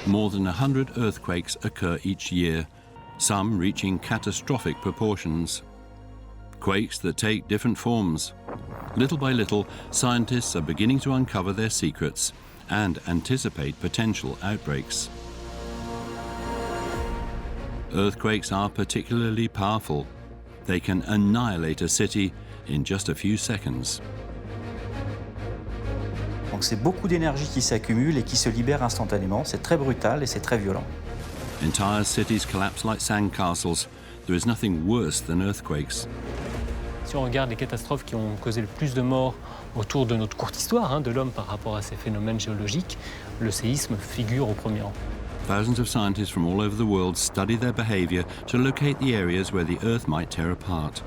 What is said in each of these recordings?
More than 100 earthquakes occur each year, some reaching catastrophic proportions. Quakes that take different forms. Little by little, scientists are beginning to uncover their secrets and anticipate potential outbreaks. Earthquakes are particularly powerful. They can annihilate a city in just a few seconds. Donc c'est beaucoup d'énergie qui s'accumule et qui se libère instantanément. C'est très brutal et c'est très violent. Entire cities collapse like sandcastles. There is nothing worse than earthquakes. Si on regarde les catastrophes qui ont causé le plus de morts autour de notre courte histoire de l'homme par rapport à ces phénomènes géologiques, le séisme figure au premier rang. Thousands of scientists from all over the world study their behavior to locate the areas where the Earth might tear apart.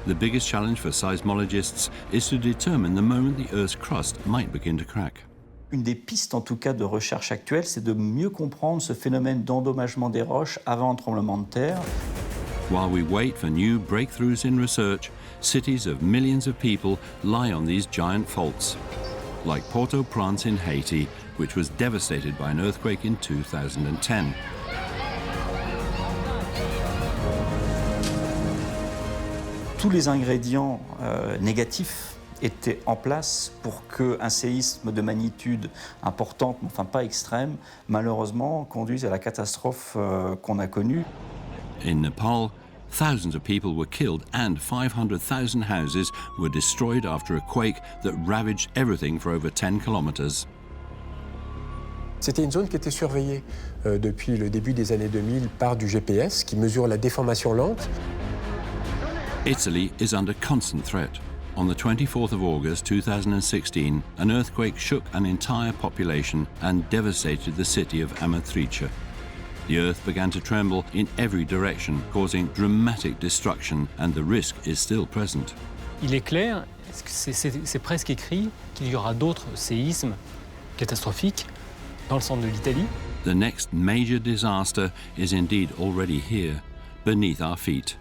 The biggest challenge for seismologists is to determine the moment the Earth's crust might begin to crack. Une des pistes, en tout cas, de recherche actuelle, c'est de mieux comprendre ce phénomène d'endommagement des roches avant un tremblement de terre. While we wait for new breakthroughs in research, cities of millions of people lie on these giant faults, like Port-au-Prince in Haiti, which was devastated by an earthquake in 2010. Tous les ingrédients négatifs étaient en place pour qu'un séisme de magnitude importante, mais enfin pas extrême, malheureusement conduise à la catastrophe qu'on a connue. In Nepal, thousands of people were killed and 500,000 houses were destroyed after a quake that ravaged everything for over 10 kilometers. C'était une zone qui était surveillée depuis le début des années 2000 par du GPS qui mesure la déformation lente. Italy is under constant threat. On the 24th of August 2016, an earthquake shook an entire population and devastated the city of Amatrice. The earth began to tremble in every direction, causing dramatic destruction, and the risk is still present. Il est clair, c'est presque écrit, qu'il y aura d'autres séismes catastrophiques dans le centre de l'Italie. The next major disaster is indeed already here, beneath our feet.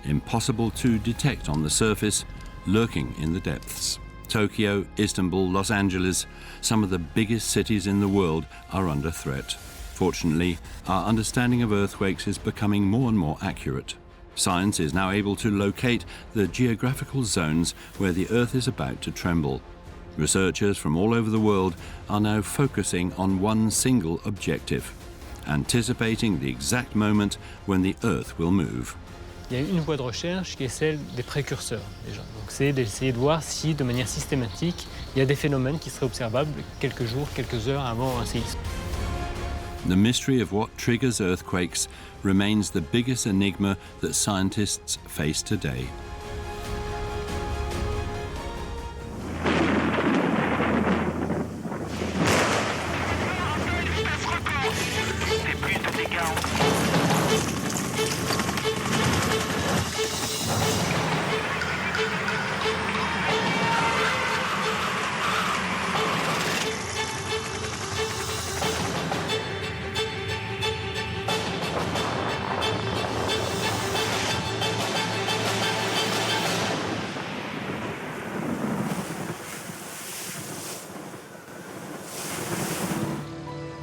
Impossible to detect on the surface, lurking in the depths. Tokyo, Istanbul, Los Angeles, some of the biggest cities in the world are under threat. Fortunately, our understanding of earthquakes is becoming more and more accurate. Science is now able to locate the geographical zones where the Earth is about to tremble. Researchers from all over the world are now focusing on one single objective, anticipating the exact moment when the Earth will move. Il y a une voie de recherche qui est celle des précurseurs, déjà. Donc c'est d'essayer de voir si, de manière systématique, il y a des phénomènes qui seraient observables quelques jours, quelques heures avant un séisme. The mystery of what triggers earthquakes remains the biggest enigma that scientists face today.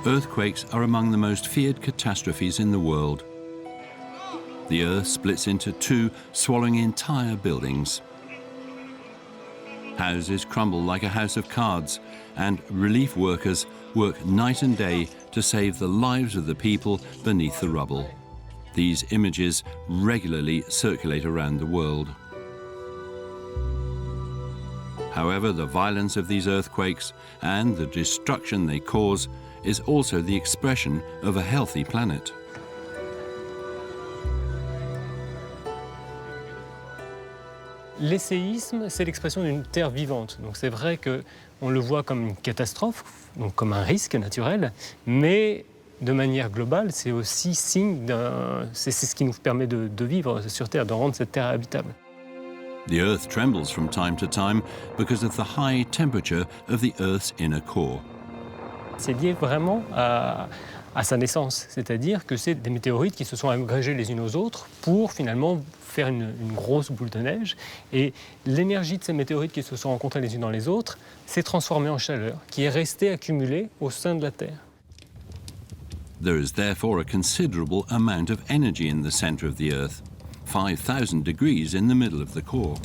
Earthquakes are among the most feared catastrophes in the world. The Earth splits into two, swallowing entire buildings. Houses crumble like a house of cards, and relief workers work night and day to save the lives of the people beneath the rubble. These images regularly circulate around the world. However, the violence of these earthquakes and the destruction they cause is also the expression of a healthy planet. Les séismes, c'est l'expression d'une terre vivante. Donc c'est vrai qu'on le voit comme une catastrophe, donc comme un risque naturel, mais de manière globale, c'est aussi signe c'est ce qui nous permet de vivre sur Terre, de rendre cette terre habitable. The Earth trembles from time to time because of the high temperature of the Earth's inner core. C'est lié vraiment à sa naissance, c'est-à-dire que c'est des météorites qui se sont agrégées les unes aux autres pour finalement faire une grosse boule de neige. Et l'énergie de ces météorites qui se sont rencontrées les unes dans les autres s'est transformée en chaleur, qui est restée accumulée au sein de la Terre. There is therefore a considerable amount of energy in the center of the Earth, 5,000 degrees in the middle of the core.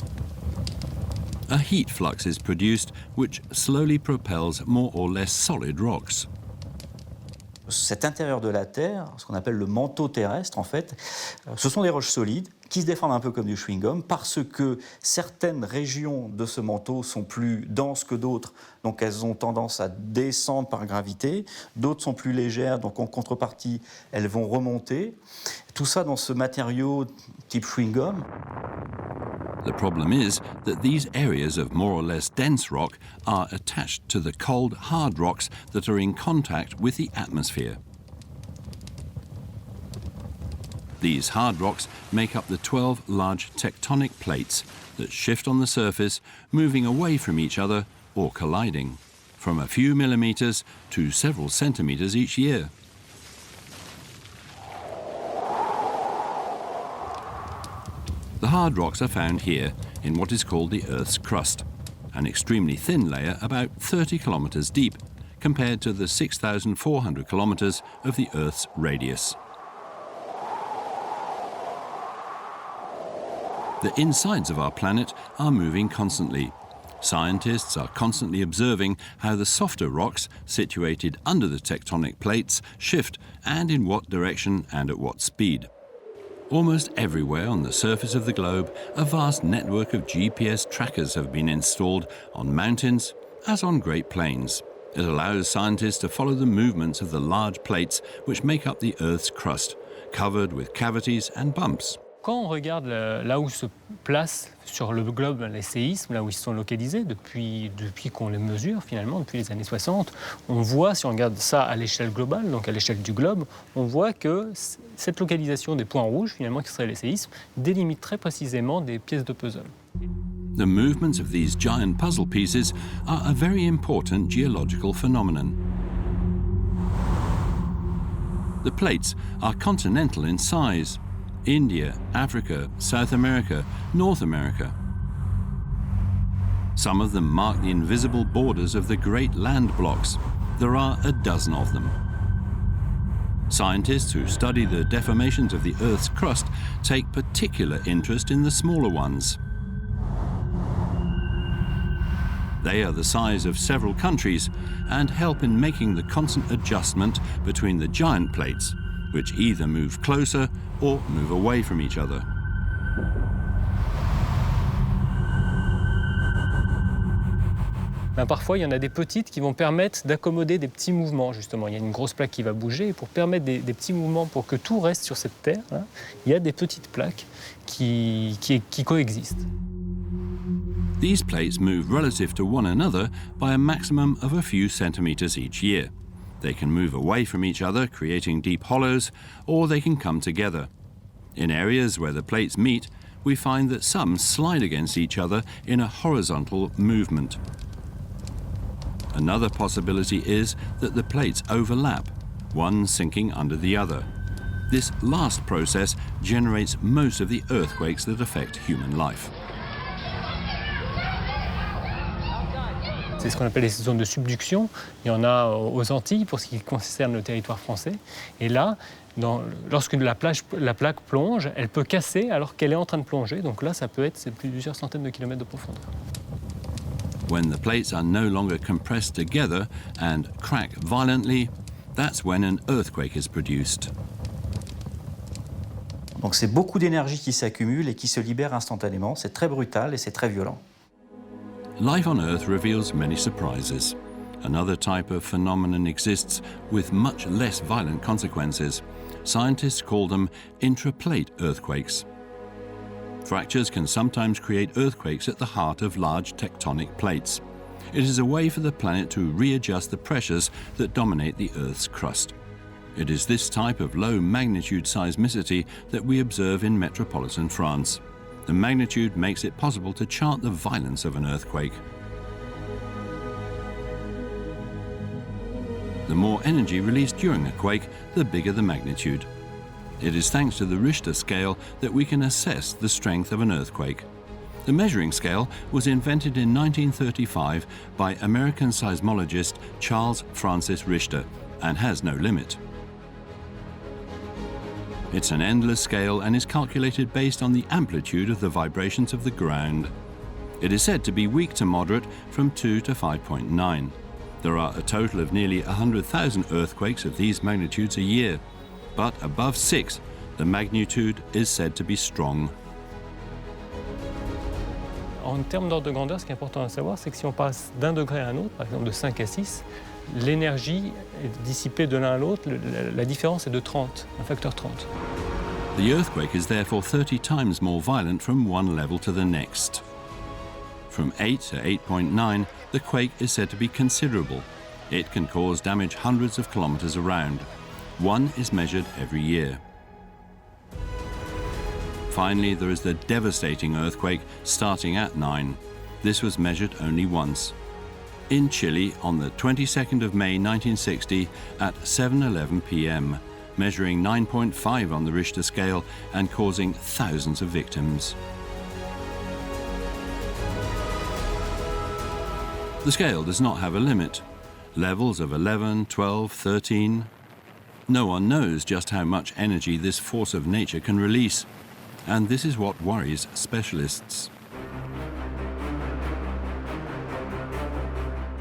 A heat flux is produced which slowly propels more or less solid rocks. Cet intérieur de la Terre, ce qu'on appelle le manteau terrestre, en fait, ce sont des roches solides qui se déforment un peu comme du chewing-gum parce que certaines régions de ce manteau sont plus denses que d'autres, donc elles ont tendance à descendre par gravité. D'autres sont plus légères, donc en contrepartie, elles vont remonter. Tout ça dans ce matériau type chewing-gum. The problem is that these areas of more or less dense rock are attached to the cold, hard rocks that are in contact with the atmosphere. These hard rocks make up the 12 large tectonic plates that shift on the surface, moving away from each other or colliding, from a few millimeters to several centimeters each year. The hard rocks are found here in what is called the Earth's crust, an extremely thin layer about 30 kilometers deep compared to the 6,400 kilometers of the Earth's radius. The insides of our planet are moving constantly. Scientists are constantly observing how the softer rocks situated under the tectonic plates shift and in what direction and at what speed. Almost everywhere on the surface of the globe, a vast network of GPS trackers have been installed on mountains as on Great Plains. It allows scientists to follow the movements of the large plates which make up the Earth's crust, covered with cavities and bumps. Quand on regarde là où se placent sur le globe les séismes, là où ils sont localisés, depuis qu'on les mesure finalement, depuis les années 60, on voit, si on regarde ça à l'échelle globale, donc à l'échelle du globe, on voit que cette localisation des points rouges, finalement, qui seraient les séismes, délimite très précisément des pièces de puzzle. The movements of these giant puzzle pieces are a very important geological phenomenon. The plates are continental in size. India, Africa, South America, North America. Some of them mark the invisible borders of the great land blocks. There are a dozen of them. Scientists who study the deformations of the Earth's crust take particular interest in the smaller ones. They are the size of several countries and help in making the constant adjustment between the giant plates, which either move closer or move away from each other. Parfois, il y en a des petites qui vont permettre d'accommoder des petits mouvements, justement. Il y a une grosse plaque qui va bouger, et pour permettre des petits mouvements, pour que tout reste sur cette terre, hein, il y a des petites plaques qui coexistent. These plates move relative to one another by a maximum of a few centimeters each year. They can move away from each other, creating deep hollows, or they can come together. In areas where the plates meet, we find that some slide against each other in a horizontal movement. Another possibility is that the plates overlap, one sinking under the other. This last process generates most of the earthquakes that affect human life. C'est ce qu'on appelle les zones de subduction. Il y en a aux Antilles pour ce qui concerne le territoire français. Et là, lorsque la plaque plonge, elle peut casser alors qu'elle est en train de plonger. Donc là, ça peut être plusieurs centaines de kilomètres de profondeur. When the plates are no longer compressed together and crack violently, that's when an earthquake is produced. Donc c'est beaucoup d'énergie qui s'accumule et qui se libère instantanément. C'est très brutal et c'est très violent. Life on Earth reveals many surprises. Another type of phenomenon exists with much less violent consequences. Scientists call them intraplate earthquakes. Fractures can sometimes create earthquakes at the heart of large tectonic plates. It is a way for the planet to readjust the pressures that dominate the Earth's crust. It is this type of low magnitude seismicity that we observe in metropolitan France. The magnitude makes it possible to chart the violence of an earthquake. The more energy released during a quake, the bigger the magnitude. It is thanks to the Richter scale that we can assess the strength of an earthquake. The measuring scale was invented in 1935 by American seismologist Charles Francis Richter and has no limit. It's an endless scale and is calculated based on the amplitude of the vibrations of the ground. It is said to be weak to moderate from 2 to 5.9. There are a total of nearly 100,000 earthquakes of these magnitudes a year, but above 6, the magnitude is said to be strong. En termes d'ordre de grandeur, ce qui est important à savoir, c'est que si on passe d'un degré à un autre, par exemple de 5 à 6, l'énergie est dissipée de l'un à l'autre, la différence est de 30, un facteur 30. The earthquake is therefore 30 times more violent from one level to the next. From 8 to 8.9, the quake is said to be considerable. It can cause damage hundreds of kilometers around. One is measured every year. Finally, there is the devastating earthquake starting at 9. This was measured only once. In Chile on the 22nd of May 1960 at 7:11 p.m., measuring 9.5 on the Richter scale and causing thousands of victims. The scale does not have a limit. Levels of 11, 12, 13. No one knows just how much energy this force of nature can release. And this is what worries specialists.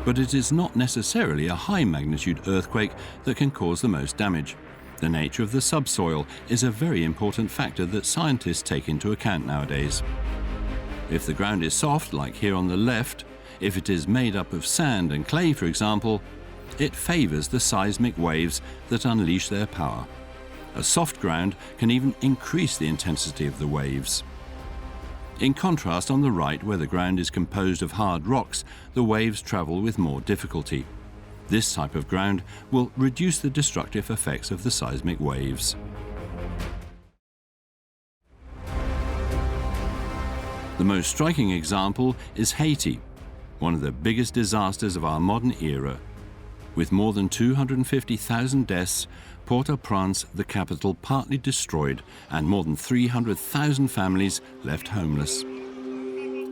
But it is not necessarily a high-magnitude earthquake that can cause the most damage. The nature of the subsoil is a very important factor that scientists take into account nowadays. If the ground is soft, like here on the left, if it is made up of sand and clay, for example, it favors the seismic waves that unleash their power. A soft ground can even increase the intensity of the waves. In contrast, on the right, where the ground is composed of hard rocks, the waves travel with more difficulty. This type of ground will reduce the destructive effects of the seismic waves. The most striking example is Haiti, one of the biggest disasters of our modern era. With more than 250,000 deaths, Port-au-Prince, the capital, partly destroyed and more than 300,000 families left homeless.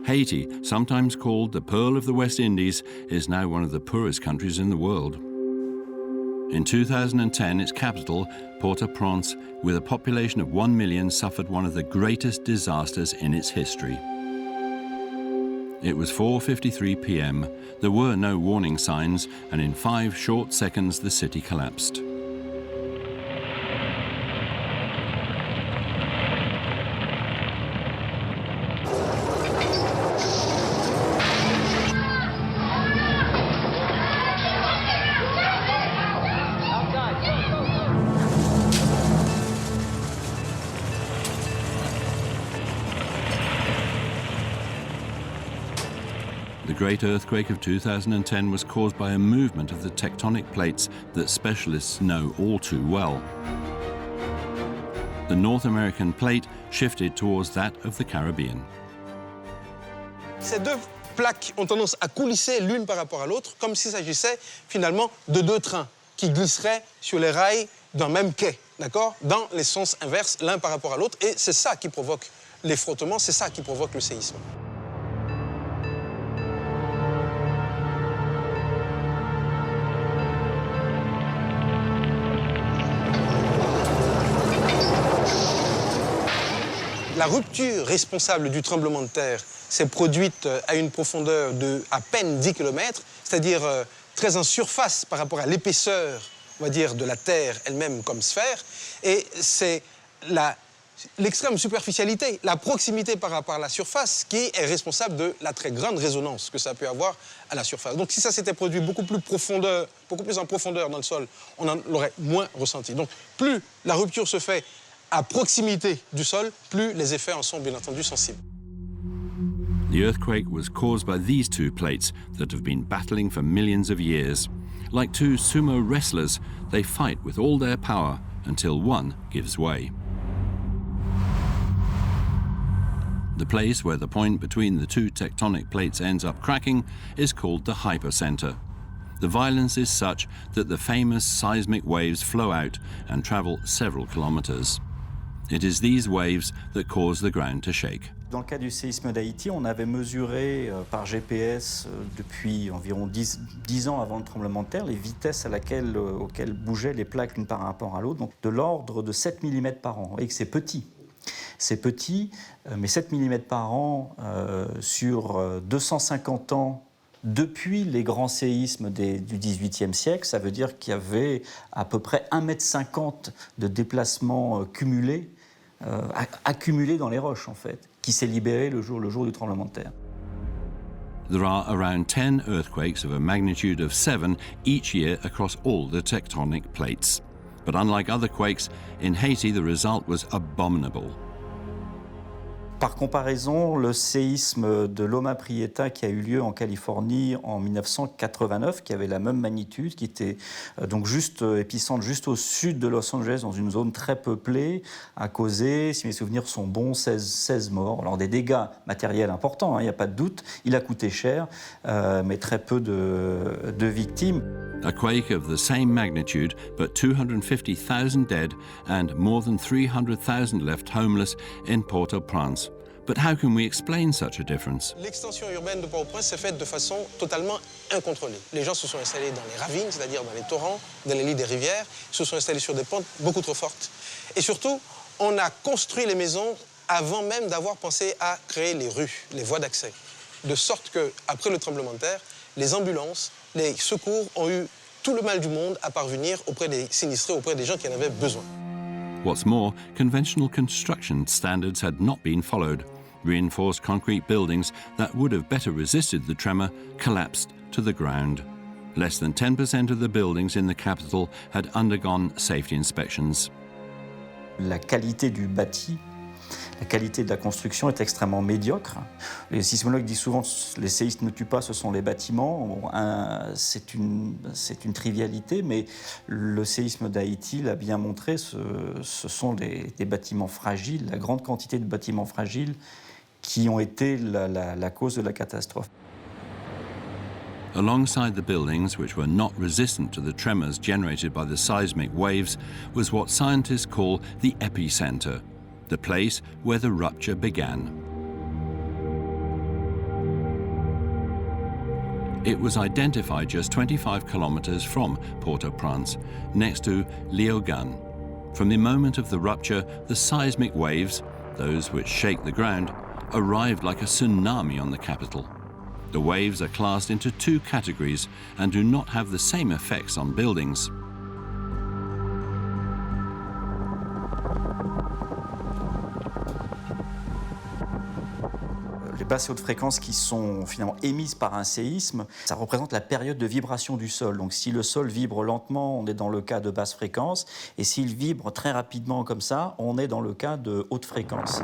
Haiti, sometimes called the Pearl of the West Indies, is now one of the poorest countries in the world. In 2010, its capital, Port-au-Prince, with a population of 1 million, suffered one of the greatest disasters in its history. It was 4:53 p.m. There were no warning signs, and in 5 short seconds the city collapsed. The great earthquake of 2010 was caused by a movement of the tectonic plates that specialists know all too well. The North American plate shifted towards that of the Caribbean. Ces deux plaques ont tendance à coulisser l'une par rapport à l'autre, comme s'il s'agissait finalement de deux trains qui glisseraient sur les rails d'un même quai, d'accord, dans les sens inverses, l'un par rapport à l'autre. Et c'est ça qui provoque les frottements, c'est ça qui provoque le séisme. La rupture responsable du tremblement de terre s'est produite à une profondeur de à peine 10 km, c'est-à-dire très en surface par rapport à l'épaisseur, on va dire, de la Terre elle-même comme sphère. Et c'est l'extrême superficialité, la proximité par rapport à la surface qui est responsable de la très grande résonance que ça a pu avoir à la surface. Donc si ça s'était produit beaucoup plus en profondeur dans le sol, on en l'aurait moins ressenti. Donc plus la rupture se fait à proximité du sol, plus les effets en sont bien entendu sensibles. The earthquake was caused by these two plates that have been battling for millions of years. Like two sumo wrestlers, they fight with all their power until one gives way. The place where the point between the two tectonic plates ends up cracking is called the hypercenter. The violence is such that the famous seismic waves flow out and travel several kilometers. It is these waves that cause the ground to shake. Dans le cas du séisme d'Haïti, on avait mesuré par GPS depuis environ 10 ans avant le tremblement de terre les vitesses auxquelles bougeaient les plaques l'une par rapport à l'autre, donc de l'ordre de 7 mm par an. Vous voyez que c'est petit. C'est petit, mais 7 mm par an sur 250 ans depuis les grands séismes du XVIIIe siècle, ça veut dire qu'il y avait à peu près 1,50 m de déplacement cumulé, accumulé dans les roches en fait, qui s'est libéré le jour du tremblement de terre. There are around 10 earthquakes of a magnitude of 7 each year across all the tectonic plates. But unlike other quakes, in Haiti the result was abominable. Par comparaison, le séisme de Loma Prieta qui a eu lieu en Californie en 1989, qui avait la même magnitude, qui était donc épicentre juste au sud de Los Angeles, dans une zone très peuplée, a causé, si mes souvenirs sont bons, 16 morts. Alors des dégâts matériels importants, il n'y a pas de doute, il a coûté cher, mais très peu de victimes. A quake of the same magnitude, but 250,000 dead and more than 300,000 left homeless in Port-au-Prince. But how can we explain such a difference? L'extension urbaine de Port-au-Prince s'est faite de façon totalement incontrôlée. Les gens se sont installés dans les ravines, c'est-à-dire dans les torrents, dans les lits des rivières, se sont installés sur des pentes beaucoup trop fortes. Et surtout, on a construit les maisons avant même d'avoir pensé à créer les rues, les voies d'accès. De sorte qu'après le tremblement de terre, les ambulances, les secours ont eu tout le mal du monde à parvenir auprès des sinistrés, auprès des gens qui en avaient besoin. What's more, conventional construction standards had not been followed. Reinforced concrete buildings that would have better resisted the tremor collapsed to the ground. Less than 10% of the buildings in the capital had undergone safety inspections. La qualité du bâti, la qualité de la construction est extrêmement médiocre. Les sismologues disent souvent que les séismes ne tuent pas, ce sont les bâtiments. Bon, c'est une trivialité, mais le séisme d'Haïti l'a bien montré, ce sont des bâtiments fragiles, la grande quantité de bâtiments fragiles qui ont été la cause de la catastrophe. Alongside the buildings which were not resistant to the tremors generated by the seismic waves was what scientists call the epicenter, the place where the rupture began. It was identified just 25 kilometers from Port-au-Prince, next to Léogâne. From the moment of the rupture, the seismic waves, those which shake the ground, arrived like a tsunami on the capital. The waves are classed into two categories and do not have the same effects on buildings. Les basses et hautes fréquences qui sont finalement émises par un séisme, ça représente la période de vibration du sol. Donc si le sol vibre lentement, on est dans le cas de basse fréquence, et s'il vibre très rapidement comme ça, on est dans le cas de haute fréquence.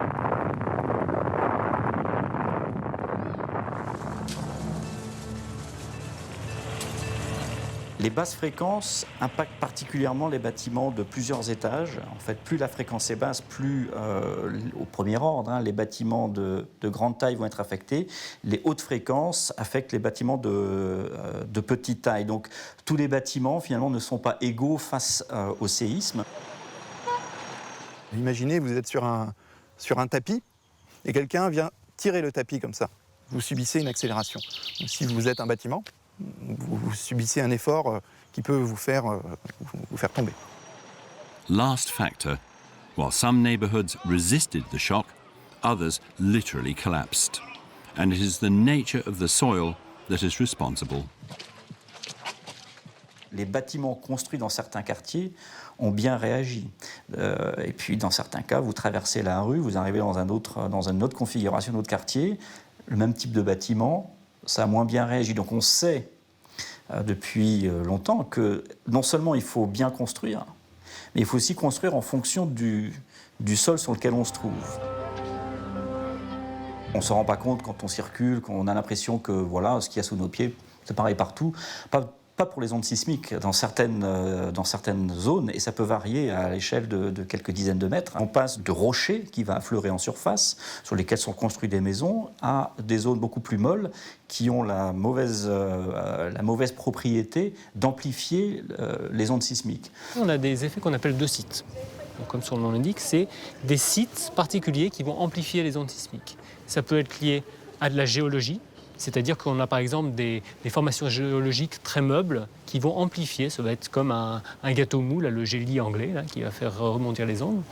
Les basses fréquences impactent particulièrement les bâtiments de plusieurs étages. En fait, plus la fréquence est basse, plus au premier ordre, les bâtiments de grande taille vont être affectés. Les hautes fréquences affectent les bâtiments de petite taille. Donc, tous les bâtiments, finalement, ne sont pas égaux face au séisme. Imaginez, vous êtes sur un tapis et quelqu'un vient tirer le tapis comme ça. Vous subissez une accélération. Donc, si vous êtes un bâtiment, vous subissez un effort qui peut vous faire tomber. Last factor, while some neighborhoods resisted the shock, others literally collapsed. And it is the nature of the soil that is responsible. Les bâtiments construits dans certains quartiers ont bien réagi. Et puis, dans certains cas, vous traversez la rue, vous arrivez dans une autre configuration, un autre quartier, le même type de bâtiment, ça a moins bien réagi. Donc on sait depuis longtemps que non seulement il faut bien construire, mais il faut aussi construire en fonction du sol sur lequel on se trouve. On ne se rend pas compte quand on circule, qu'on a l'impression que voilà, ce qu'il y a sous nos pieds, c'est pareil partout. Pas pour les ondes sismiques, dans certaines zones, et ça peut varier à l'échelle de quelques dizaines de mètres. On passe de rochers qui va affleurer en surface, sur lesquels sont construites des maisons, à des zones beaucoup plus molles qui ont la mauvaise propriété d'amplifier les ondes sismiques. On a des effets qu'on appelle de sites. Donc, comme son nom l'indique, c'est des sites particuliers qui vont amplifier les ondes sismiques. Ça peut être lié à de la géologie, c'est-à-dire qu'on a par exemple des formations géologiques très meubles qui vont amplifier, ça va être comme un gâteau mou, là, le jelly anglais, là, qui va faire remonter les ondes,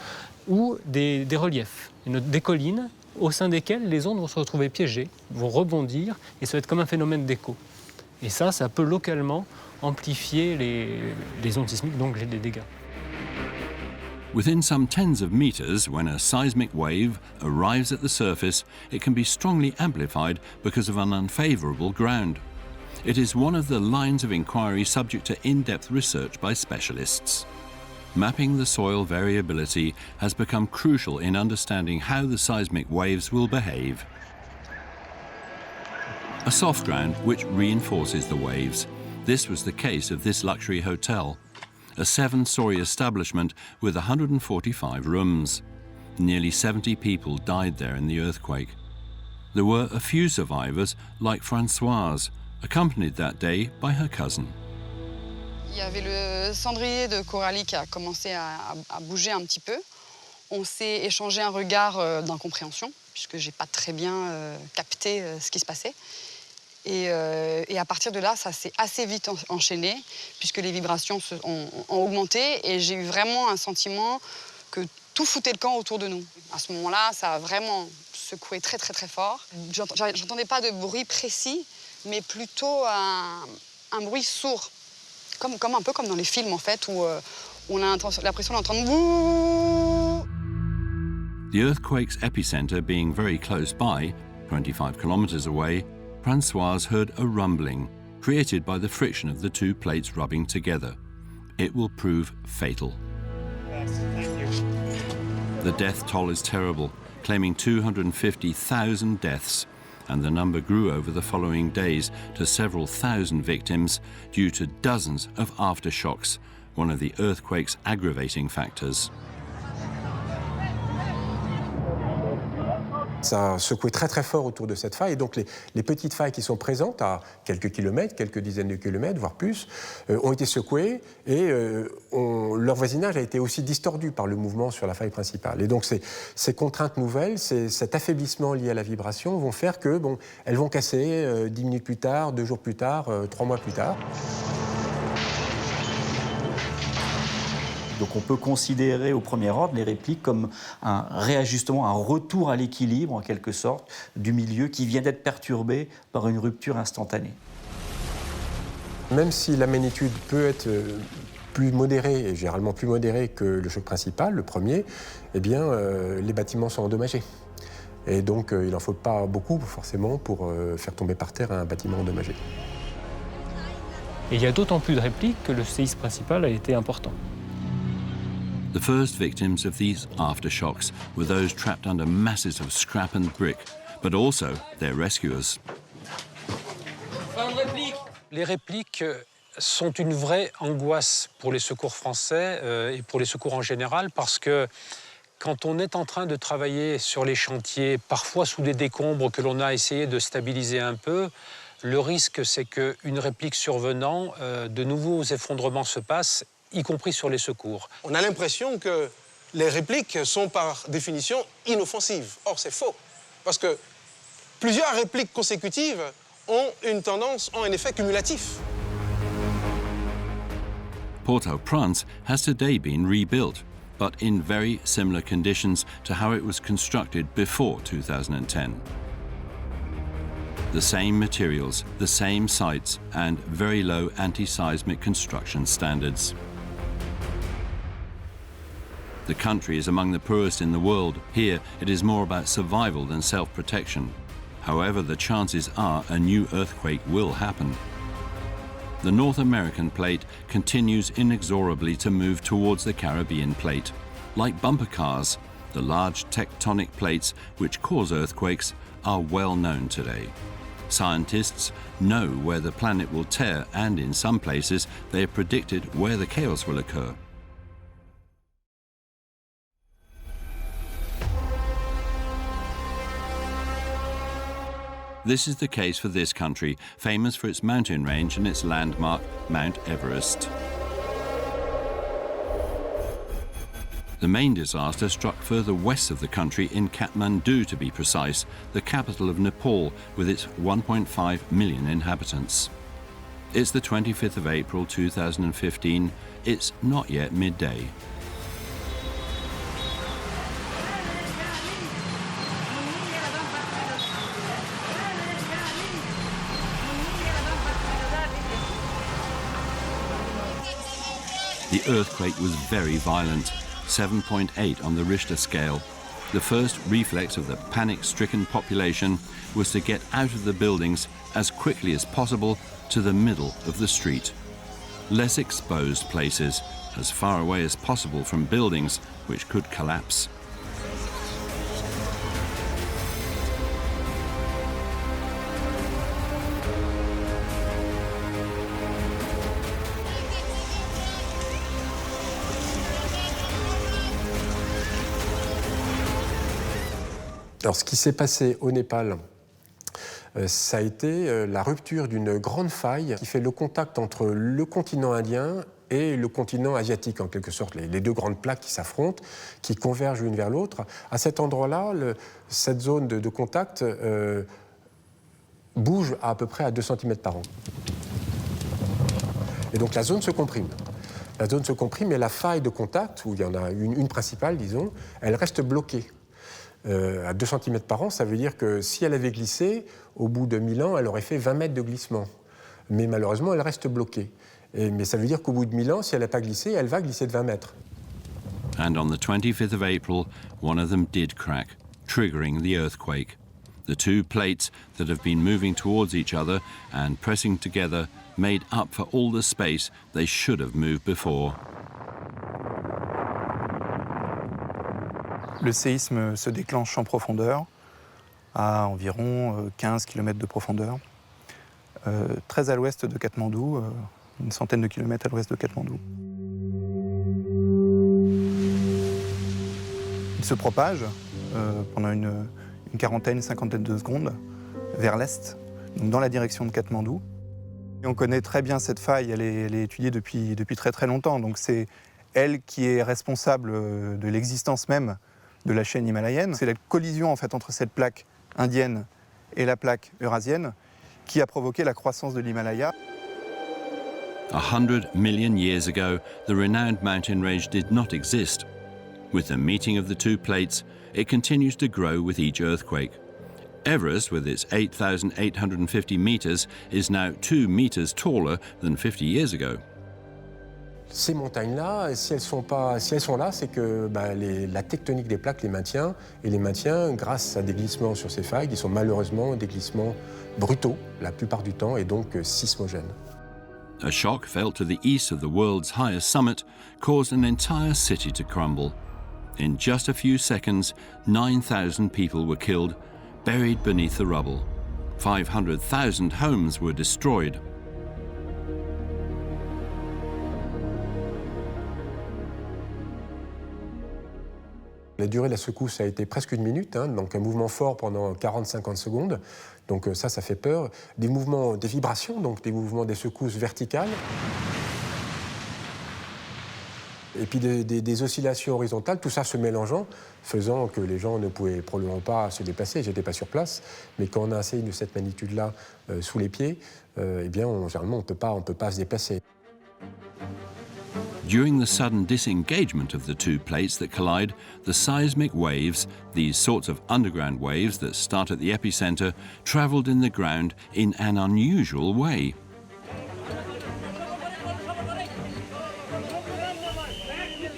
ou des reliefs, des collines au sein desquelles les ondes vont se retrouver piégées, vont rebondir, et ça va être comme un phénomène d'écho. Et ça peut localement amplifier les ondes sismiques, donc les dégâts. Within some tens of meters, when a seismic wave arrives at the surface, it can be strongly amplified because of an unfavorable ground. It is one of the lines of inquiry subject to in-depth research by specialists. Mapping the soil variability has become crucial in understanding how the seismic waves will behave. A soft ground which reinforces the waves. This was the case of this luxury hotel, a 7-story establishment with 145 rooms. Nearly 70 people died there in the earthquake. There were a few survivors, like Françoise, accompanied that day by her cousin. Il y avait le cendrier de Coralie qui a commencé à bouger un petit peu. On s'est échangé un regard d'incompréhension, puisque j'ai pas très bien capté ce qui se passait. Et à partir de là, ça s'est assez vite enchaîné, puisque les vibrations ont augmenté, et j'ai eu vraiment un sentiment que tout foutait le camp autour de nous. À ce moment-là, ça a vraiment secoué très, très, très fort. J'entendais pas de bruit précis, mais plutôt un bruit sourd. Un peu comme dans les films, en fait, où on a l'impression d'entendre bouh. The earthquake's epicenter being very close by, 25 kilometers away, Françoise heard a rumbling created by the friction of the two plates rubbing together. It will prove fatal. Yes, thank you. The death toll is terrible, claiming 250,000 deaths, and the number grew over the following days to several thousand victims due to dozens of aftershocks, one of the earthquake's aggravating factors. Ça a secoué très très fort autour de cette faille, et donc les petites failles qui sont présentes à quelques kilomètres, quelques dizaines de kilomètres, voire plus, ont été secouées, et leur voisinage a été aussi distordu par le mouvement sur la faille principale. Et donc ces contraintes nouvelles, cet affaiblissement lié à la vibration vont faire que, elles vont casser 10 minutes plus tard, 2 jours plus tard, 3 mois plus tard. Donc on peut considérer au premier ordre les répliques comme un réajustement, un retour à l'équilibre en quelque sorte du milieu qui vient d'être perturbé par une rupture instantanée. Même si la magnitude peut être plus modérée, et généralement plus modérée que le choc principal, le premier, eh bien les bâtiments sont endommagés. Et donc il n'en faut pas beaucoup forcément pour faire tomber par terre un bâtiment endommagé. Et il y a d'autant plus de répliques que le séisme principal a été important. The first victims of these aftershocks were those trapped under masses of scrap and brick, but also their rescuers. Les répliques sont une vraie angoisse pour les secours français et pour les secours en général, parce que quand on est en train de travailler sur les chantiers, parfois sous des décombres que l'on a essayé de stabiliser un peu, le risque c'est qu'une réplique survenant, de nouveaux effondrements se passent, y compris sur les secours. On a l'impression que les répliques sont par définition inoffensives. Or, c'est faux, parce que plusieurs répliques consécutives ont un effet cumulatif. Port-au-Prince has today been rebuilt, but in very similar conditions to how it was constructed before 2010. The same materials, the same sites, and very low anti-seismic construction standards. The country is among the poorest in the world. Here, it is more about survival than self-protection. However, the chances are a new earthquake will happen. The North American plate continues inexorably to move towards the Caribbean plate. Like bumper cars, the large tectonic plates which cause earthquakes are well known today. Scientists know where the planet will tear, and in some places, they have predicted where the chaos will occur. This is the case for this country, famous for its mountain range and its landmark, Mount Everest. The main disaster struck further west of the country in Kathmandu, to be precise, the capital of Nepal with its 1.5 million inhabitants. It's the 25th of April 2015. It's not yet midday. The earthquake was very violent, 7.8 on the Richter scale. The first reflex of the panic-stricken population was to get out of the buildings as quickly as possible to the middle of the street. Less exposed places, as far away as possible from buildings which could collapse. Alors, ce qui s'est passé au Népal, ça a été la rupture d'une grande faille qui fait le contact entre le continent indien et le continent asiatique, en quelque sorte, les deux grandes plaques qui s'affrontent, qui convergent l'une vers l'autre. À cet endroit-là, cette zone de contact bouge à peu près à 2 cm par an. Et donc la zone se comprime. La zone se comprime, et la faille de contact, où il y en a une principale, disons, elle reste bloquée. À 2 cm par an, ça veut dire que si elle avait glissé, au bout de 1000 ans, elle aurait fait 20 mètres de glissement. Mais malheureusement, elle reste bloquée. Mais ça veut dire qu'au bout de 1000 ans, si elle n'a pas glissé, elle va glisser de 20 mètres. And on the 25th of April, one of them did crack, triggering the earthquake. The two plates that have been moving towards each other and pressing together made up for all the space they should have moved before. Le séisme se déclenche en profondeur, à environ 15 km de profondeur, très à l'ouest de Katmandou, une centaine de kilomètres à l'ouest de Katmandou. Il se propage pendant une quarantaine, une cinquantaine de secondes vers l'est, donc dans la direction de Katmandou. Et on connaît très bien cette faille, elle est étudiée depuis très très longtemps, donc c'est elle qui est responsable de l'existence même de la chaîne himalayenne. C'est la collision en fait entre cette plaque indienne et la plaque eurasienne qui a provoqué la croissance de l'Himalaya. 100 million years ago, the renowned mountain range did not exist. With the meeting of the two plates, it continues to grow with each earthquake. Everest, with its 8,850 meters, is now 2 meters taller than 50 years ago. Ces montagnes-là, si elles sont là, c'est que la tectonique des plaques les maintient, et les maintient grâce à des glissements sur ces failles qui sont malheureusement des glissements brutaux la plupart du temps et donc sismogènes. A shock felt to the east of the world's highest summit caused an entire city to crumble. In just a few seconds, 9,000 people were killed, buried beneath the rubble. 500,000 homes were destroyed. La durée de la secousse a été presque 1 minute, donc un mouvement fort pendant 40-50 secondes. Donc ça fait peur. Des mouvements, des vibrations, donc des mouvements, des secousses verticales. Et puis des oscillations horizontales, tout ça se mélangeant, faisant que les gens ne pouvaient probablement pas se déplacer. J'étais pas sur place, mais quand on a un séisme de cette magnitude-là sous les pieds, généralement on peut pas se déplacer. During the sudden disengagement of the two plates that collide, the seismic waves, these sorts of underground waves that start at the epicenter, traveled in the ground in an unusual way.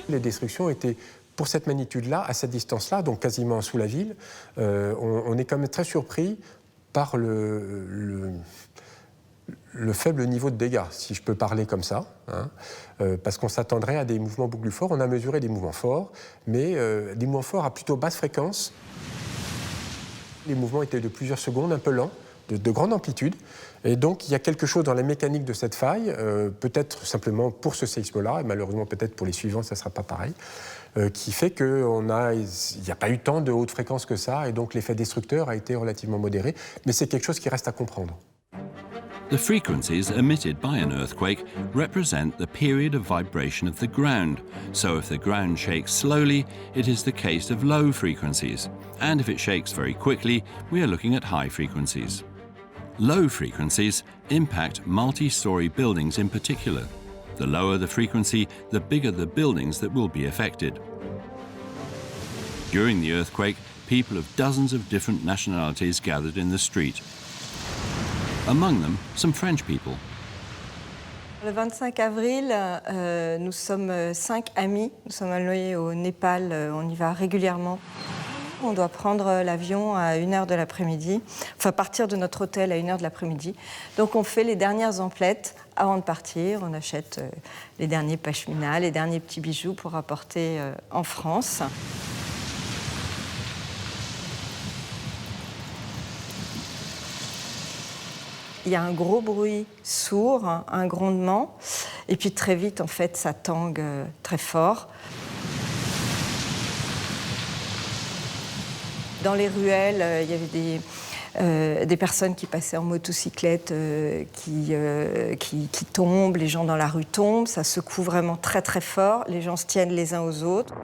Les destructions étaient, pour cette magnitude-là, à cette distance-là, donc quasiment sous la ville, on est quand même très surpris par le faible niveau de dégâts, si je peux parler comme ça, parce qu'on s'attendrait à des mouvements beaucoup plus forts. On a mesuré des mouvements forts, mais des mouvements forts à plutôt basse fréquence. Les mouvements étaient de plusieurs secondes, un peu lents, de grande amplitude. Et donc, il y a quelque chose dans la mécanique de cette faille, peut-être simplement pour ce séisme-là, et malheureusement peut-être pour les suivants, ça ne sera pas pareil, qui fait qu'il n'y a pas eu tant de haute fréquence que ça, et donc l'effet destructeur a été relativement modéré, mais c'est quelque chose qui reste à comprendre. The frequencies emitted by an earthquake represent the period of vibration of the ground. So if the ground shakes slowly, it is the case of low frequencies. And if it shakes very quickly, we are looking at high frequencies. Low frequencies impact multi-story buildings in particular. The lower the frequency, the bigger the buildings that will be affected. During the earthquake, people of dozens of different nationalities gathered in the street. Among them, some French people. Le 25 avril, nous sommes 5 amis. Nous sommes allés au Népal, on y va régulièrement. On doit prendre l'avion à 1h de l'après-midi, enfin partir de notre hôtel à 1h de l'après-midi. Donc on fait les dernières emplettes avant de partir. On achète les derniers pashminas, les derniers petits bijoux pour apporter en France. Il y a un gros bruit sourd, un grondement, et puis très vite, en fait, ça tangue très fort. Dans les ruelles, il y avait des personnes qui passaient en motocyclette qui tombent, les gens dans la rue tombent, ça secoue vraiment très très fort, les gens se tiennent les uns aux autres.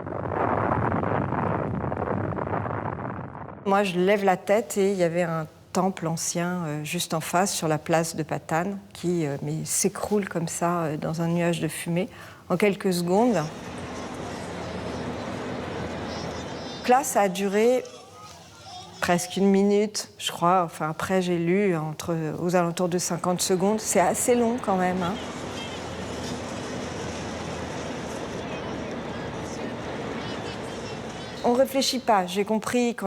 Moi, je lève la tête et il y avait un temple ancien juste en face, sur la place de Patane, qui s'écroule comme ça dans un nuage de fumée en quelques secondes. Donc là, ça a duré presque 1 minute, je crois. Enfin, après, j'ai lu aux alentours de 50 secondes. C'est assez long quand même, hein. On ne réfléchit pas. J'ai compris que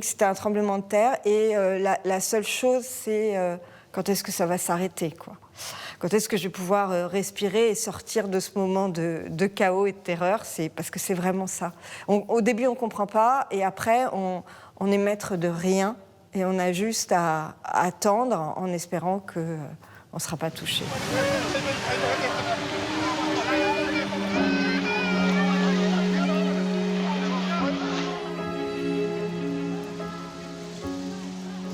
c'était un tremblement de terre et la seule chose, c'est quand est-ce que ça va s'arrêter, quoi. Quand est-ce que je vais pouvoir respirer et sortir de ce moment de chaos et de terreur, c'est parce que c'est vraiment ça. Au début, on ne comprend pas et après, on est maître de rien et on a juste à attendre en espérant qu'on ne sera pas touché.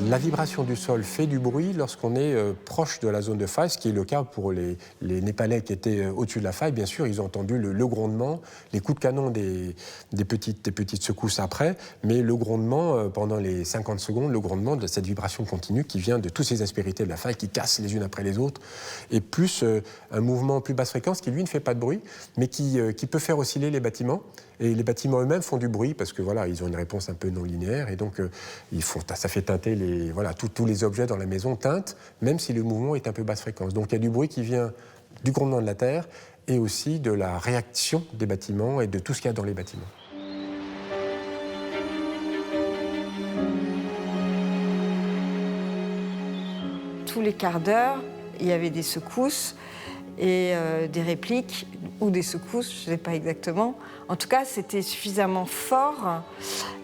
La vibration du sol fait du bruit lorsqu'on est proche de la zone de faille, ce qui est le cas pour les Népalais qui étaient au-dessus de la faille. Bien sûr, ils ont entendu le grondement, les coups de canon des petites secousses après, mais le grondement, pendant les 50 secondes, le grondement de cette vibration continue qui vient de toutes ces aspérités de la faille qui cassent les unes après les autres, et plus un mouvement plus basse fréquence qui, lui, ne fait pas de bruit, mais qui peut faire osciller les bâtiments. Et les bâtiments eux-mêmes font du bruit parce que voilà, ils ont une réponse un peu non linéaire et donc ça fait teinter tous les objets dans la maison teintent, même si le mouvement est un peu basse fréquence. Donc il y a du bruit qui vient du grondement de la terre et aussi de la réaction des bâtiments et de tout ce qu'il y a dans les bâtiments. Tous les quarts d'heure, il y avait des secousses et des répliques ou des secousses, je ne sais pas exactement. En tout cas, c'était suffisamment fort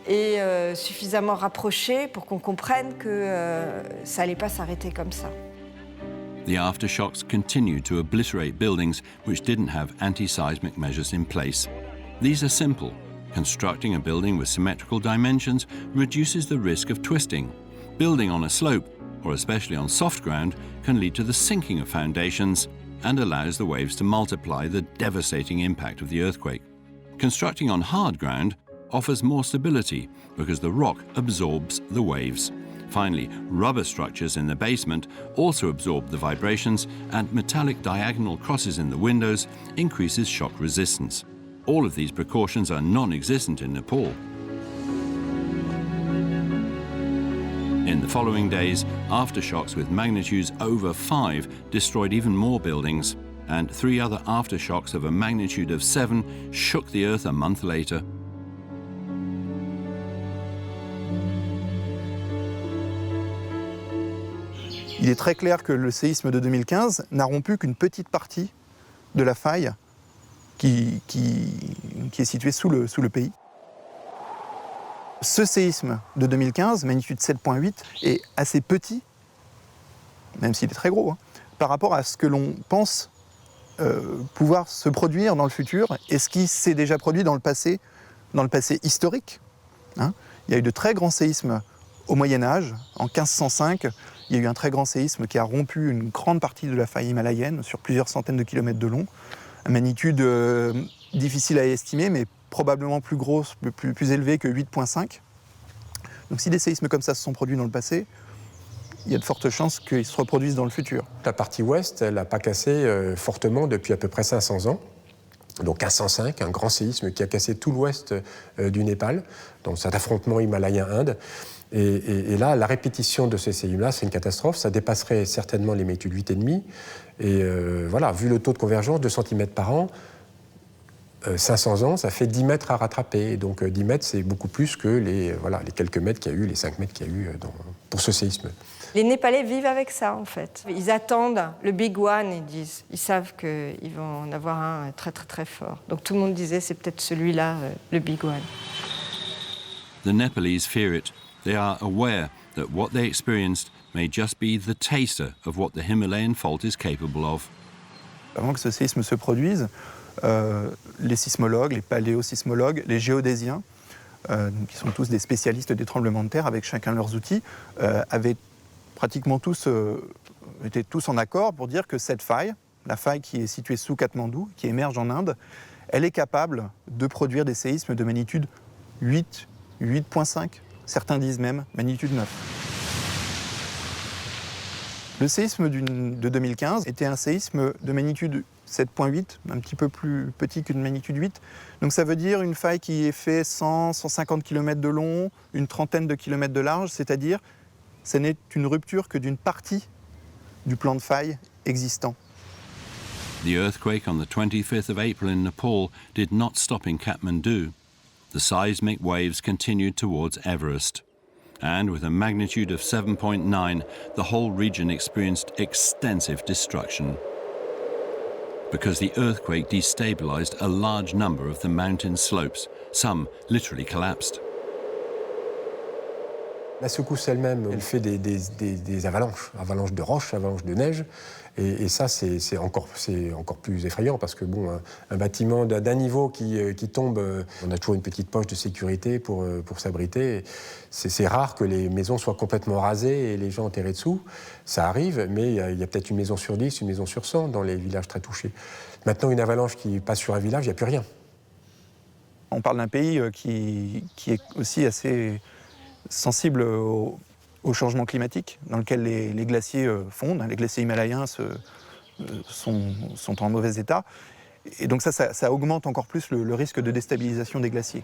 et suffisamment rapproché pour qu'on comprenne que ça n'allait pas s'arrêter comme ça. The aftershocks continued to obliterate buildings which didn't have anti-seismic measures in place. These are simple. Constructing a building with symmetrical dimensions reduces the risk of twisting. Building on a slope, or especially on soft ground, can lead to the sinking of foundations and allows the waves to multiply the devastating impact of the earthquake. Constructing on hard ground offers more stability because the rock absorbs the waves. Finally, rubber structures in the basement also absorb the vibrations, and metallic diagonal crosses in the windows increases shock resistance. All of these precautions are non-existent in Nepal. In the following days, aftershocks with magnitudes over 5 destroyed even more buildings, and 3 other aftershocks of a magnitude of 7 shook the earth a month later. Il est très clair que le séisme de 2015 n'a rompu qu'une petite partie de la faille qui est située sous le pays. Ce séisme de 2015, magnitude 7.8, est assez petit, même s'il est très gros, par rapport à ce que l'on pense pouvoir se produire dans le futur et ce qui s'est déjà produit dans le passé historique. Il y a eu de très grands séismes au Moyen-Âge, en 1505, il y a eu un très grand séisme qui a rompu une grande partie de la faille himalayenne sur plusieurs centaines de kilomètres de long. À magnitude difficile à estimer, mais probablement plus grosse, plus élevée que 8,5. Donc si des séismes comme ça se sont produits dans le passé, il y a de fortes chances qu'ils se reproduisent dans le futur. La partie ouest, elle n'a pas cassé fortement depuis à peu près 500 ans. Donc 1505, un grand séisme qui a cassé tout l'ouest du Népal, dans cet affrontement himalayen-Inde. Et là, la répétition de ces séismes-là, c'est une catastrophe. Ça dépasserait certainement les magnitudes 8,5. Et voilà, vu le taux de convergence, 2 cm par an, 500 ans, ça fait 10 mètres à rattraper. Donc 10 mètres, c'est beaucoup plus que les quelques mètres qu'il y a eu, les 5 mètres qu'il y a eu pour ce séisme. Les Népalais vivent avec ça, en fait. Ils attendent le big one, ils savent qu'ils vont en avoir un très très très fort. Donc tout le monde disait, c'est peut-être celui-là, le big one. The Nepalese fear it. They are aware that what they experienced may just be the taster of what the Himalayan fault is capable of. Avant que ce séisme se produise, les sismologues, les paléosismologues, les géodésiens, qui sont tous des spécialistes des tremblements de terre avec chacun leurs outils, avaient pratiquement étaient tous en accord pour dire que cette faille, la faille qui est située sous Katmandou, qui émerge en Inde, elle est capable de produire des séismes de magnitude 8, 8,5, certains disent même magnitude 9. Le séisme de 2015 était un séisme de magnitude 7,8, un petit peu plus petit qu'une magnitude 8. Donc ça veut dire une faille qui est fait 100, 150 km de long, une trentaine de kilomètres de large, c'est-à-dire ce n'est une rupture que d'une partie du plan de faille existant. The earthquake on the 25th of April in Nepal did not stop in Kathmandu. The seismic waves continued towards Everest. And with a magnitude of 7.9, the whole region experienced extensive destruction. Because the earthquake destabilized a large number of the mountain slopes, some literally collapsed. La secousse elle-même, elle fait des avalanches, avalanches de roches, avalanches de neige. Et ça, c'est encore plus effrayant parce que bon, un bâtiment d'un niveau qui tombe, on a toujours une petite poche de sécurité pour s'abriter. C'est rare que les maisons soient complètement rasées et les gens enterrés dessous. Ça arrive, mais il y a peut-être une maison sur 10, une maison sur 100 dans les villages très touchés. Maintenant, une avalanche qui passe sur un village, il n'y a plus rien. On parle d'un pays qui est aussi assez sensible au changement climatique, dans lequel les glaciers fondent. Les glaciers himalayens sont en mauvais état. Et donc ça augmente encore plus le risque de déstabilisation des glaciers.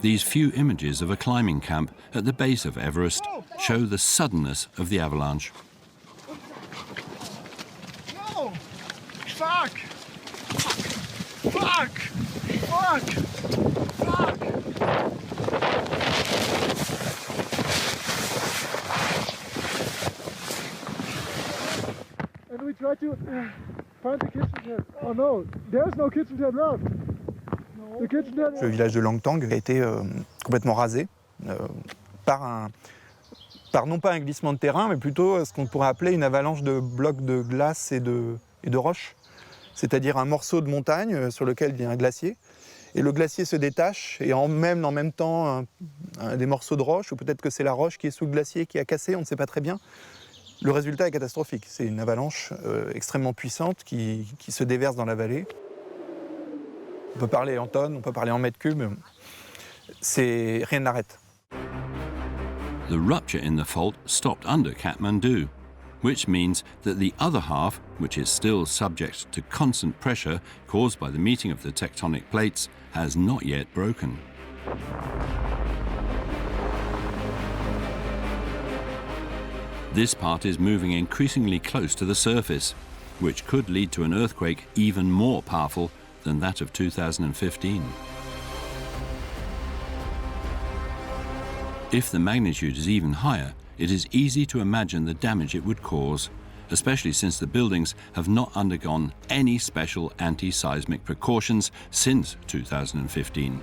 These few images of a climbing camp at the base of Everest show the suddenness of the avalanche. No! Fuck! Fuck! Fuck! Fuck! And we try to find the kitchen shed. Oh no, there's no kitchen shed left. The kitchen shed. Le village de Langtang a été complètement rasé par non pas un glissement de terrain, mais plutôt ce qu'on pourrait appeler une avalanche de blocs de glace et de roches. C'est-à-dire un morceau de montagne sur lequel il y a un glacier. Et le glacier se détache et emmène en même temps des morceaux de roche, ou peut-être que c'est la roche qui est sous le glacier qui a cassé, on ne sait pas très bien. Le résultat est catastrophique. C'est une avalanche extrêmement puissante qui se déverse dans la vallée. On peut parler en tonnes, on peut parler en mètres cubes. Rien n'arrête. The rupture in the fault stopped under Kathmandu, which means that the other half, which is still subject to constant pressure caused by the meeting of the tectonic plates, has not yet broken. This part is moving increasingly close to the surface, which could lead to an earthquake even more powerful than that of 2015. If the magnitude is even higher, it is easy to imagine the damage it would cause, especially since the buildings have not undergone any special anti-seismic precautions since 2015.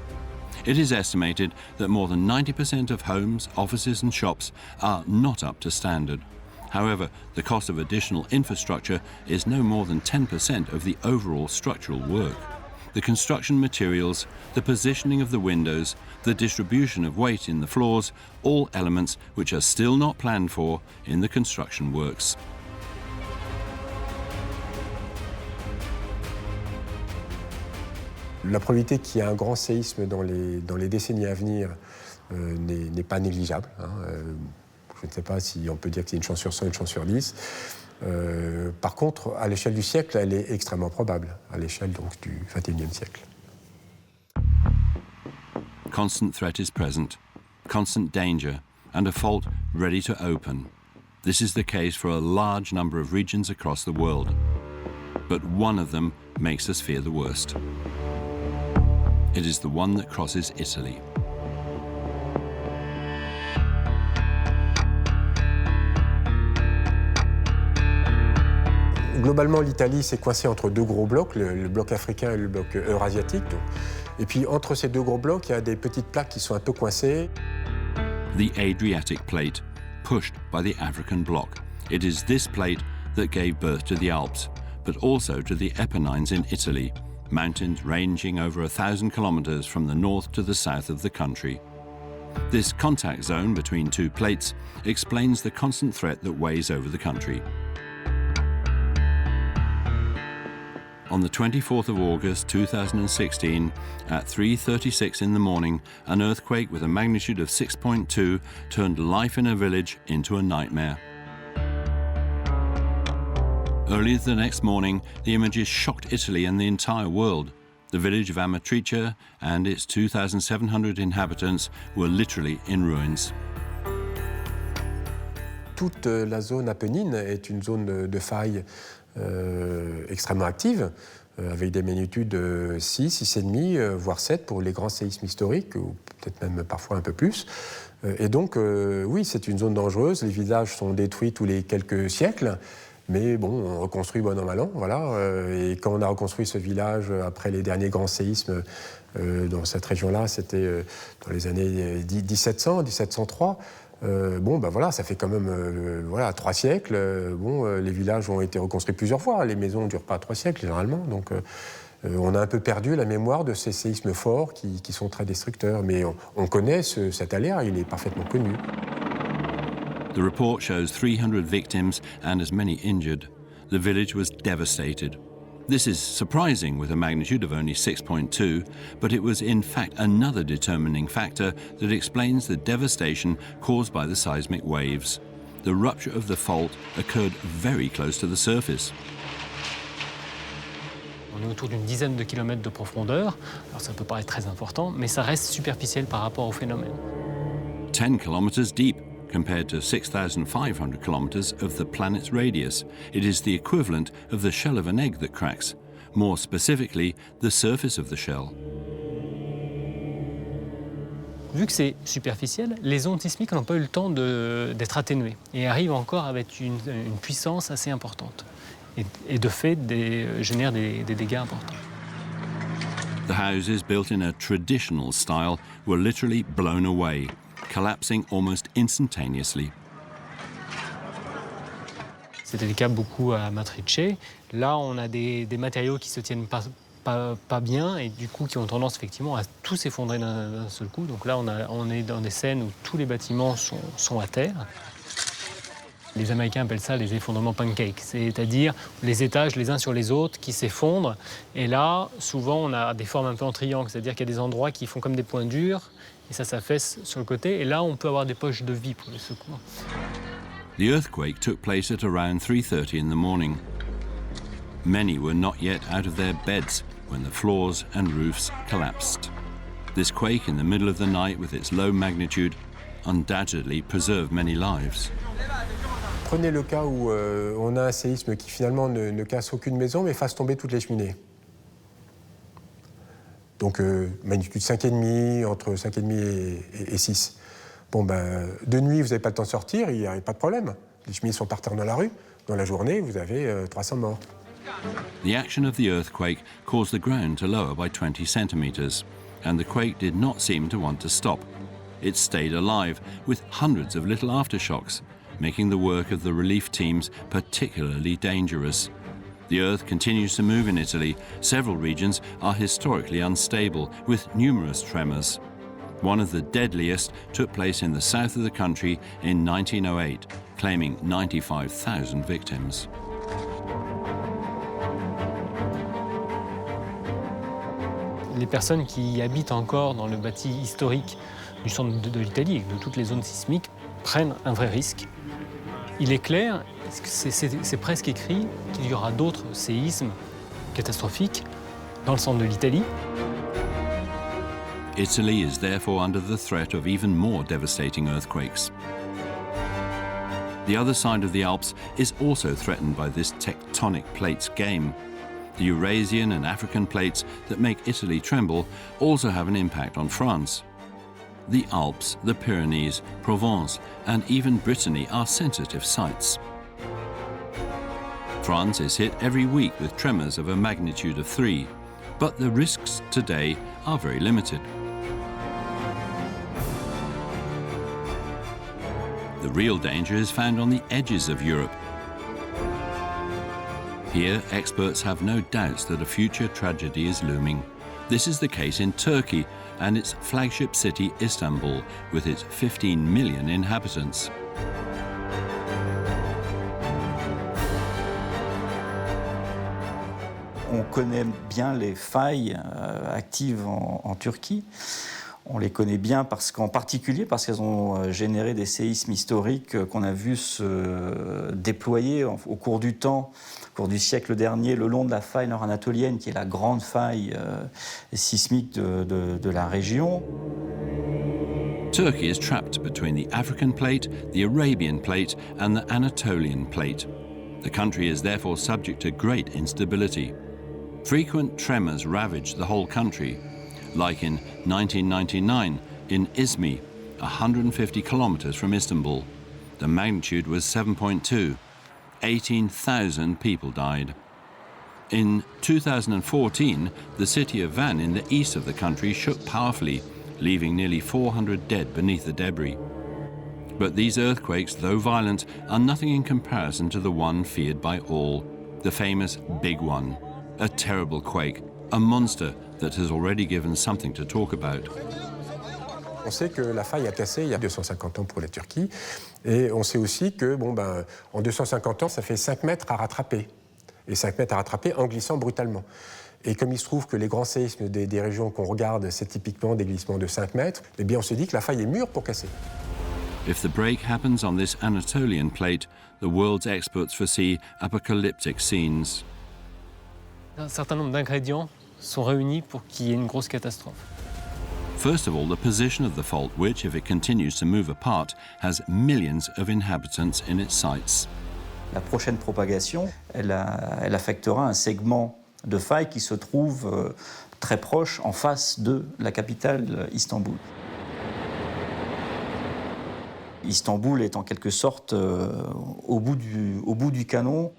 It is estimated that more than 90% of homes, offices and shops are not up to standard. However, the cost of additional infrastructure is no more than 10% of the overall structural work. the construction materials, the positioning of the windows, the distribution of weight in the floors, all elements which are still not planned for in the construction works. La probabilité qu'il y ait un grand séisme dans les décennies à venir n'est pas négligeable. Je ne sais pas si on peut dire que c'est une chance sur 100, une chance sur 10. Par contre, à l'échelle du siècle, elle est extrêmement probable, à l'échelle donc du XXIe siècle. Constant threat is present, constant danger, and a fault ready to open. This is the case for a large number of regions across the world. But one of them makes us fear the worst. It is the one that crosses Italy. Globalement, l'Italie s'est coincée entre deux gros blocs, le bloc africain et le bloc eurasiatique. Et puis, entre ces deux gros blocs, il y a des petites plaques qui sont un peu coincées. The Adriatic plate, pushed by the African bloc. It is this plate that gave birth to the Alps, but also to the Apennines in Italy, mountains ranging over 1,000 kilometers from the north to the south of the country. This contact zone between two plates explains the constant threat that weighs over the country. On the 24th of August 2016, at 3:36 in the morning, an earthquake with a magnitude of 6.2 turned life in a village into a nightmare. Early the next morning, the images shocked Italy and the entire world. The village of Amatrice and its 2,700 inhabitants were literally in ruins. Toute la zone apennine est une zone de faille extrêmement active, avec des magnitudes de 6, 6,5, voire 7 pour les grands séismes historiques, ou peut-être même parfois un peu plus. Et donc, oui, c'est une zone dangereuse. Les villages sont détruits tous les quelques siècles. Mais bon, on reconstruit bon an, mal an, voilà. Et quand on a reconstruit ce village après les derniers grands séismes dans cette région-là, c'était dans les années 1700, 1703. Bon, ben voilà, ça fait quand même 3 siècles. Les villages ont été reconstruits plusieurs fois. Les maisons ne durent pas 3 siècles, généralement. Donc, on a un peu perdu la mémoire de ces séismes forts qui sont très destructeurs. Mais on connaît cet aléa, il est parfaitement connu. The report shows 300 victims and as many injured. The village was devastated. This is surprising with a magnitude of only 6.2, but it was in fact another determining factor that explains the devastation caused by the seismic waves. The rupture of the fault occurred very close to the surface. On est autour d'une dizaine de kilomètres de profondeur. Alors ça peut paraître très important, mais ça reste superficiel par rapport au phénomène. 10 kilometers deep, compared to 6,500 kilometers of the planet's radius. It is the equivalent of the shell of an egg that cracks, more specifically, the surface of the shell. Vu que c'est superficiel, les ondes sismiques n'ont pas eu le temps d'être atténuées et arrivent encore avec une puissance assez importante. Et de fait, génèrent des dégâts importants. The houses built in a traditional style were literally blown away, collapsing almost instantaneously. C'était le cas beaucoup à Amatrice. Là, on a des matériaux qui se tiennent pas bien et du coup qui ont tendance effectivement à tout s'effondrer d'un seul coup. Donc là, on est dans des scènes où tous les bâtiments sont à terre. Les Américains appellent ça les effondrements pancakes, c'est-à-dire les étages les uns sur les autres qui s'effondrent. Et là, souvent, on a des formes un peu en triangle, c'est-à-dire qu'il y a des endroits qui font comme des points durs et ça s'affaisse sur le côté. Et là, on peut avoir des poches de vie pour les secours. The earthquake took place at around 3:30 in the morning. Many were not yet out of their beds when the floors and roofs collapsed. This quake in the middle of the night with its low magnitude undoubtedly preserved many lives. Prenez le cas où on a un séisme qui finalement ne casse aucune maison mais fasse tomber toutes les cheminées. Donc magnitude 5,5, entre 5,5 et 6. Bon ben, de nuit, vous n'avez pas le temps de sortir, il n'y a pas de problème. Les cheminées sont par terre dans la rue. Dans la journée, vous avez 300 morts. The action of the earthquake caused the ground to lower by 20 centimeters, and the quake did not seem to want to stop. It stayed alive with hundreds of little aftershocks, making the work of the relief teams particularly dangerous. The Earth continues to move in Italy. Several regions are historically unstable, with numerous tremors. One of the deadliest took place in the south of the country in 1908, claiming 95,000 victims. Les personnes qui habitent encore dans le bâti historique du centre de l'Italie et de toutes les zones sismiques prennent un vrai risque. Il est clair, c'est presque écrit, qu'il y aura d'autres séismes catastrophiques dans le centre de l'Italie. Italy is therefore under the threat of even more devastating earthquakes. The other side of the Alps is also threatened by this tectonic plates game. The Eurasian and African plates that make Italy tremble also have an impact on France. The Alps, the Pyrenees, Provence, and even Brittany are sensitive sites. France is hit every week with tremors of a magnitude of 3, but the risks today are very limited. The real danger is found on the edges of Europe. Here, experts have no doubts that a future tragedy is looming. This is the case in Turkey and its flagship city, Istanbul, with its 15 million inhabitants. On connaît bien les failles actives en Turquie. On les connaît bien qu'en particulier parce qu'elles ont généré des séismes historiques qu'on a vus se déployer au cours du temps, au cours du siècle dernier, le long de la faille nord-anatolienne, qui est la grande faille sismique de la région. Turkey is trapped between the African plate, the Arabian plate, and the Anatolian plate. The country is therefore subject to great instability. Frequent tremors ravage the whole country, like in 1999 in Izmir, 150 kilometers from Istanbul. The magnitude was 7.2. 18,000 people died. In 2014, the city of Van in the east of the country shook powerfully, leaving nearly 400 dead beneath the debris. But these earthquakes, though violent, are nothing in comparison to the one feared by all, the famous Big One, a terrible quake, a monster that has already given something to talk about. On sait que la faille a cassé il y a 250 ans pour la Turquie, et on sait aussi que en 250 ans, ça fait 5 mètres à rattraper, et 5 mètres à rattraper en glissant brutalement. Et comme il se trouve que les grands séismes des régions qu'on regarde, c'est typiquement des glissements de 5 mètres, eh bien on se dit que la faille est mûre pour casser. If the break happens on this Anatolian plate, the world's experts foresee apocalyptic scenes. Un certain nombre d'ingrédients sont réunis pour qu'il y ait une grosse catastrophe. First of all, the position of the fault, which, if it continues to move apart, has millions of inhabitants in its sights. La prochaine propagation, elle affectera un segment de faille qui se trouve très proche, en face de la capitale, Istanbul. Istanbul est en quelque sorte au bout du canon.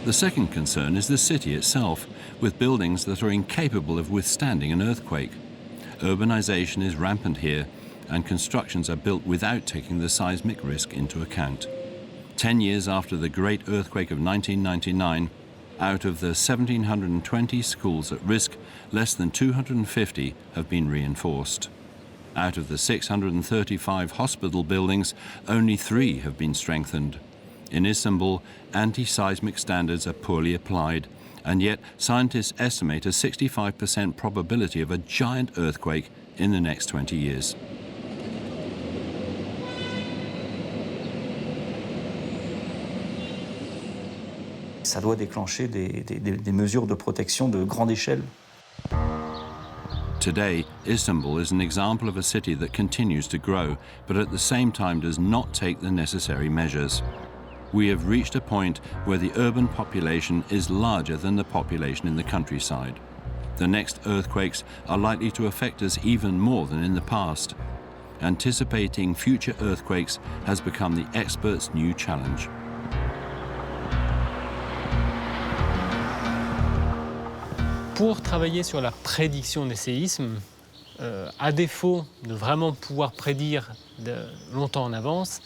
The second concern is the city itself, with buildings that are incapable of withstanding an earthquake. Urbanization is rampant here, and constructions are built without taking the seismic risk into account. 10 years after the great earthquake of 1999, out of the 1,720 schools at risk, less than 250 have been reinforced. Out of the 635 hospital buildings, only 3 have been strengthened. In Istanbul, anti-seismic standards are poorly applied, and yet scientists estimate a 65% probability of a giant earthquake in the next 20 years. Ça doit déclencher des mesures de protection de grande échelle. Today, Istanbul is an example of a city that continues to grow, but at the same time does not take the necessary measures. We have reached a point where the urban population is larger than the population in the countryside. The next earthquakes are likely to affect us even more than in the past. Anticipating future earthquakes has become the experts' new challenge. Pour travailler sur la prédiction des séismes, à défaut de vraiment pouvoir prédire longtemps en avance,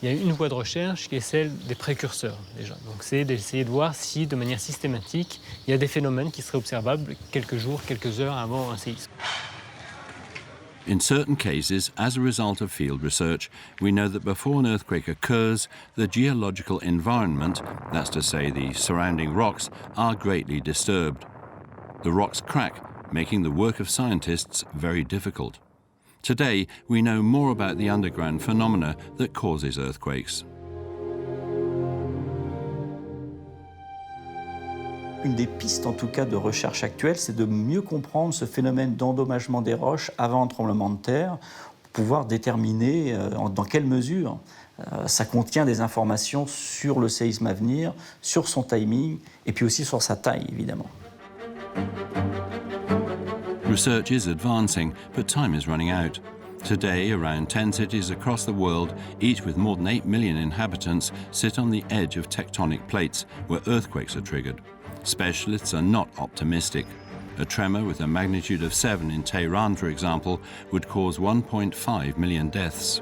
il y a une voie de recherche qui est celle des précurseurs, déjà. Donc c'est d'essayer de voir si, de manière systématique, il y a des phénomènes qui seraient observables quelques jours, quelques heures avant un séisme. In certain cases, as a result of field research, we know that before an earthquake occurs, the geological environment, that's to say the surrounding rocks, are greatly disturbed. The rocks crack, making the work of scientists very difficult. Today, we know more about the underground phenomena that causes earthquakes. Une des pistes, en tout cas, de recherche actuelle, c'est de mieux comprendre ce phénomène d'endommagement des roches avant un tremblement de terre, pour pouvoir déterminer dans quelle mesure ça contient des informations sur le séisme à venir, sur son timing, et puis aussi sur sa taille, évidemment. Research is advancing, but time is running out. Today, around 10 cities across the world, each with more than 8 million inhabitants, sit on the edge of tectonic plates where earthquakes are triggered. Specialists are not optimistic. A tremor with a magnitude of 7 in Tehran, for example, would cause 1.5 million deaths.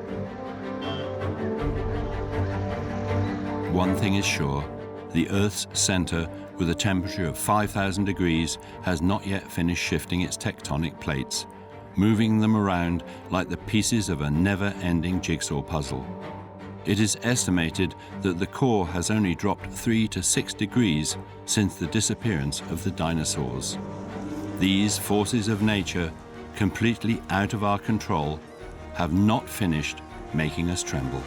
One thing is sure, the Earth's center, with a temperature of 5,000 degrees, has not yet finished shifting its tectonic plates, moving them around like the pieces of a never-ending jigsaw puzzle. It is estimated that the core has only dropped 3 to 6 degrees since the disappearance of the dinosaurs. These forces of nature, completely out of our control, have not finished making us tremble.